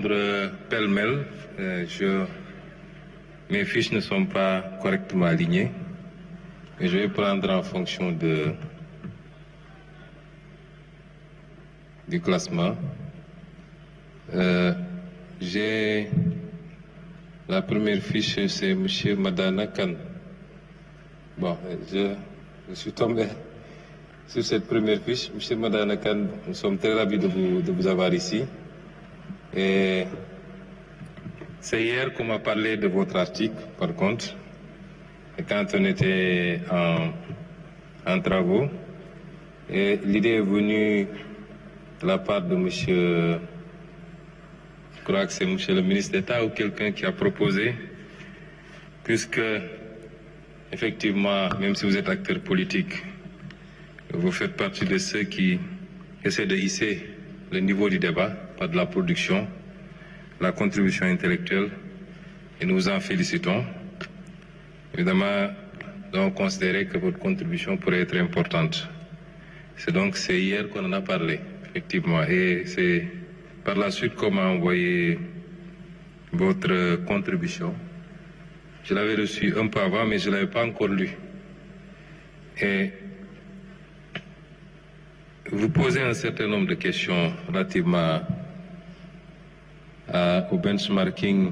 répondre pêle-mêle. Mes fiches ne sont pas correctement alignées. Et je vais prendre en fonction du classement. J'ai la première fiche, c'est M. Madana Kane. Bon, je suis tombé sur cette première fiche. M. Madana Kane, nous sommes très ravis de vous avoir ici. Et c'est hier qu'on m'a parlé de votre article, par contre, et quand on était en travaux. Et l'idée est venue de la part de monsieur, je crois que c'est monsieur le ministre d'État ou quelqu'un qui a proposé, puisque, effectivement, même si vous êtes acteur politique, vous faites partie de ceux qui essaient de hisser le niveau du débat, pas de la production, la contribution intellectuelle, et nous vous en félicitons. Évidemment, nous avons considéré que votre contribution pourrait être importante. C'est hier qu'on en a parlé, effectivement, et c'est par la suite qu'on m'a envoyé votre contribution. Je l'avais reçue un peu avant, mais je ne l'avais pas encore lu. Et vous posez un certain nombre de questions relativement au benchmarking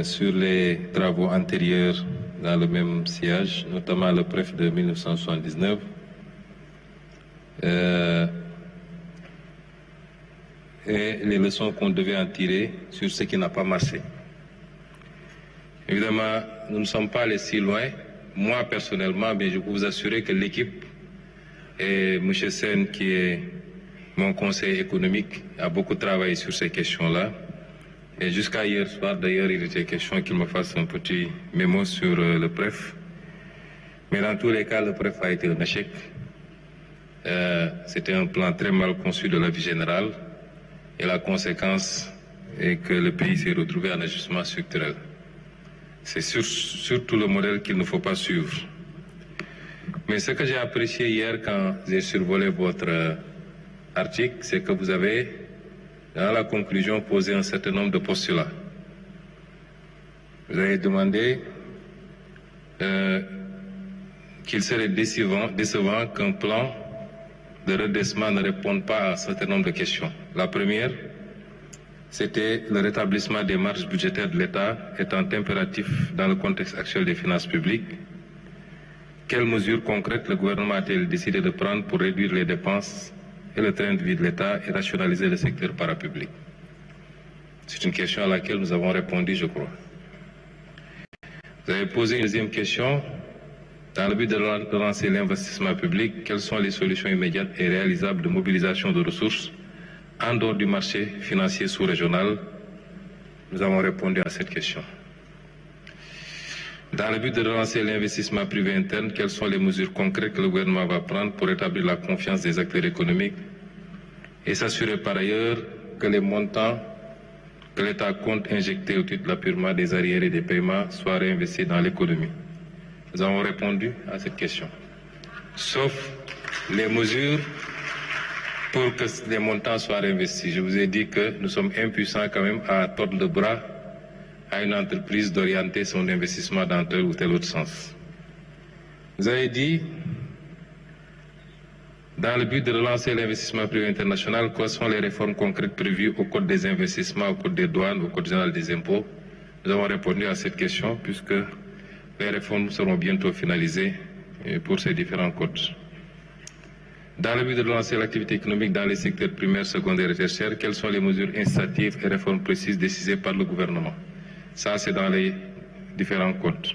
sur les travaux antérieurs dans le même sillage, notamment le PREF de 1979. Et les leçons qu'on devait en tirer sur ce qui n'a pas marché. Évidemment, nous ne sommes pas allés si loin. Moi, personnellement, mais je peux vous assurer que l'équipe et M. Sen, qui est mon conseiller économique, a beaucoup travaillé sur ces questions-là. Et jusqu'à hier soir, d'ailleurs, il était question qu'il me fasse un petit mémo sur le PREF. Mais dans tous les cas, le PREF a été un échec. C'était un plan très mal conçu de la vie générale. Et la conséquence est que le pays s'est retrouvé en ajustement structurel. C'est surtout le modèle qu'il ne faut pas suivre. Mais ce que j'ai apprécié hier quand j'ai survolé votre article, c'est que vous avez, dans la conclusion, posé un certain nombre de postulats. Vous avez demandé qu'il serait décevant qu'un plan de redressement ne réponde pas à un certain nombre de questions. La première, c'était le rétablissement des marges budgétaires de l'État étant impératif dans le contexte actuel des finances publiques. Quelles mesures concrètes le gouvernement a-t-il décidé de prendre pour réduire les dépenses et le train de vie de l'État et rationaliser le secteur parapublic? C'est une question à laquelle nous avons répondu, je crois. Vous avez posé une deuxième question. Dans le but de lancer l'investissement public, quelles sont les solutions immédiates et réalisables de mobilisation de ressources en dehors du marché financier sous-régional? Nous avons répondu à cette question. Dans le but de relancer l'investissement privé interne, quelles sont les mesures concrètes que le gouvernement va prendre pour établir la confiance des acteurs économiques et s'assurer par ailleurs que les montants que l'État compte injecter au titre de l'appurement des arriérés des paiements soient réinvestis dans l'économie? Nous avons répondu à cette question. Sauf les mesures pour que les montants soient réinvestis. Je vous ai dit que nous sommes impuissants quand même à tordre le bras à une entreprise d'orienter son investissement dans tel ou tel autre sens. Vous avez dit, dans le but de relancer l'investissement privé international, quelles sont les réformes concrètes prévues au Code des investissements, au Code des douanes, au Code général des impôts? Nous avons répondu à cette question puisque les réformes seront bientôt finalisées pour ces différents codes. Dans le but de relancer l'activité économique dans les secteurs primaires, secondaires et tertiaires, quelles sont les mesures incitatives et réformes précises décidées par le gouvernement? Ça, c'est dans les différents codes.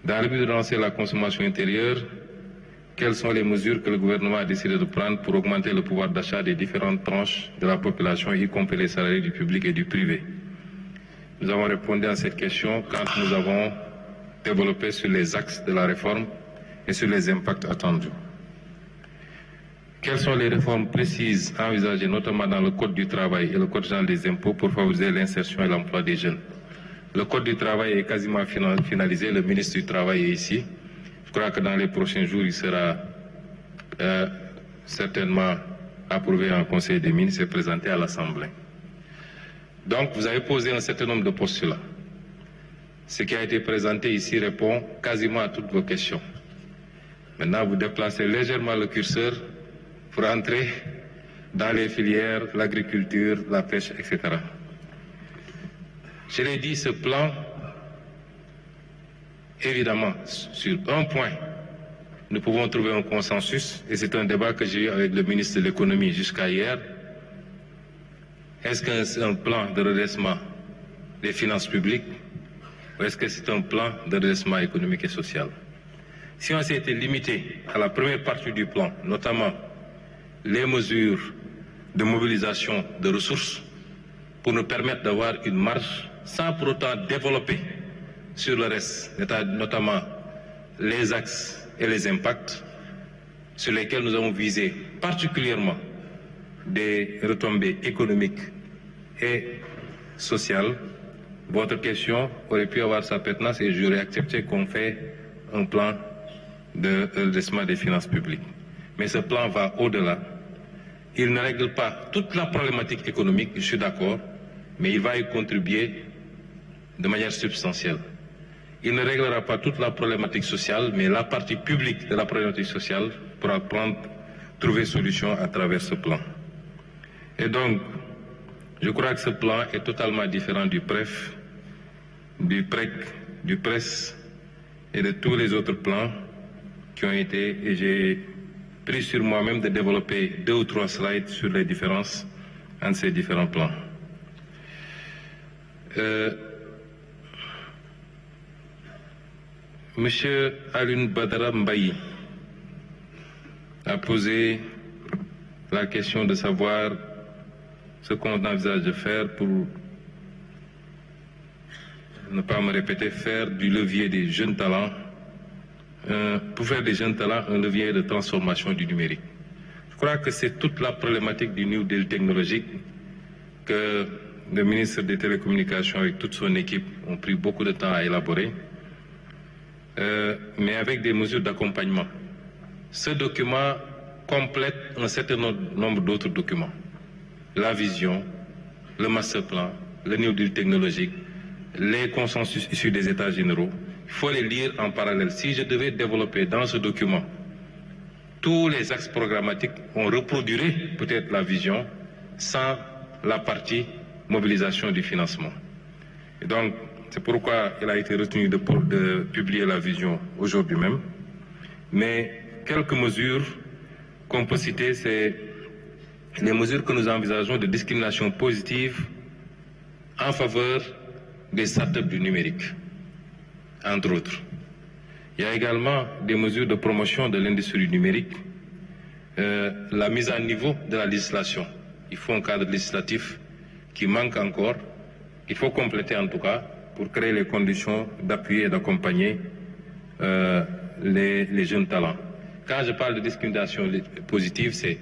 Dans le but de relancer la consommation intérieure, quelles sont les mesures que le gouvernement a décidé de prendre pour augmenter le pouvoir d'achat des différentes tranches de la population, y compris les salariés du public et du privé? Nous avons répondu à cette question quand nous avons développé sur les axes de la réforme et sur les impacts attendus. Quelles sont les réformes précises envisagées, notamment dans le Code du travail et le Code général des impôts, pour favoriser l'insertion et l'emploi des jeunes? Le Code du travail est quasiment finalisé. Le ministre du Travail est ici. Je crois que dans les prochains jours, il sera certainement approuvé en Conseil des ministres et présenté à l'Assemblée. Donc, vous avez posé un certain nombre de postulats. Ce qui a été présenté ici répond quasiment à toutes vos questions. Maintenant, vous déplacez légèrement le curseur pour entrer dans les filières, l'agriculture, la pêche, etc. Je l'ai dit, ce plan, évidemment, sur un point, nous pouvons trouver un consensus, et c'est un débat que j'ai eu avec le ministre de l'économie jusqu'à hier. Est-ce que c'est un plan de redressement des finances publiques ou est-ce que c'est un plan de redressement économique et social? Si on s'était limité à la première partie du plan, notamment les mesures de mobilisation de ressources pour nous permettre d'avoir une marge sans pour autant développer sur le reste, notamment les axes et les impacts sur lesquels nous avons visé particulièrement des retombées économiques et sociales, votre question aurait pu avoir sa pertinence et j'aurais accepté qu'on fait un plan de redressement des finances publiques. Mais ce plan va au-delà. Il ne règle pas toute la problématique économique, je suis d'accord, mais il va y contribuer de manière substantielle. Il ne réglera pas toute la problématique sociale, mais la partie publique de la problématique sociale pourra trouver solution à travers ce plan. Et donc, je crois que ce plan est totalement différent du PREF, du PREC, du PRES et de tous les autres plans qui ont été, et j'ai pris sur moi-même de développer 2 ou 3 slides sur les différences entre ces différents plans. Monsieur Alioune Badara Mbaye a posé la question de savoir ce qu'on envisage de faire pour, ne pas me répéter, faire du levier des jeunes talents, pour faire des jeunes talents un levier de transformation du numérique. Je crois que c'est toute la problématique du New Deal technologique que le ministre des Télécommunications avec toute son équipe ont pris beaucoup de temps à élaborer, mais avec des mesures d'accompagnement. Ce document complète un certain nombre d'autres documents. La vision, le master plan, le New Deal technologique, les consensus issus des États généraux. Il faut les lire en parallèle. Si je devais développer dans ce document tous les axes programmatiques, on reproduirait peut-être la vision sans la partie mobilisation du financement. Et donc, c'est pourquoi il a été retenu de publier la vision aujourd'hui même. Mais quelques mesures qu'on peut citer, c'est les mesures que nous envisageons de discrimination positive en faveur des startups du numérique, entre autres. Il y a également des mesures de promotion de l'industrie numérique, la mise à niveau de la législation. Il faut un cadre législatif qui manque encore, il faut compléter en tout cas pour créer les conditions d'appuyer et d'accompagner les jeunes talents. Quand je parle de discrimination positive, c'est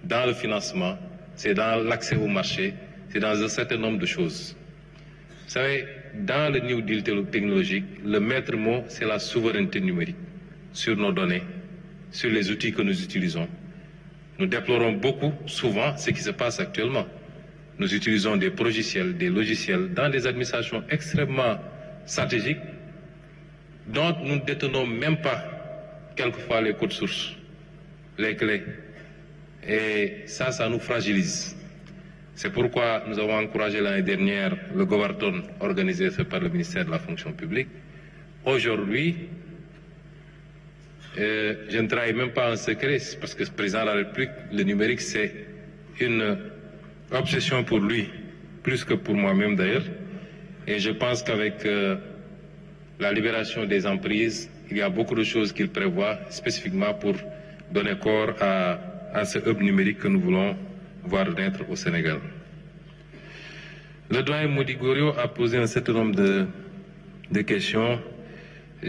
dans le financement, c'est dans l'accès au marché, c'est dans un certain nombre de choses. Vous savez, dans le New Deal technologique, le maître mot, c'est la souveraineté numérique sur nos données, sur les outils que nous utilisons. Nous déplorons beaucoup, souvent, ce qui se passe actuellement. Nous utilisons des logiciels dans des administrations extrêmement stratégiques dont nous ne détenons même pas quelquefois les codes sources, les clés. Et ça nous fragilise. C'est pourquoi nous avons encouragé l'année dernière le Govarton organisé par le ministère de la fonction publique. Aujourd'hui, je ne trahis même pas un secret, parce que le président de la République, le numérique, c'est une obsession pour lui, plus que pour moi-même d'ailleurs. Et je pense qu'avec la libération des emprises, il y a beaucoup de choses qu'il prévoit spécifiquement pour donner corps à ce hub numérique que nous voulons voir naître au Sénégal. Le doyen Modigorio a posé un certain nombre de questions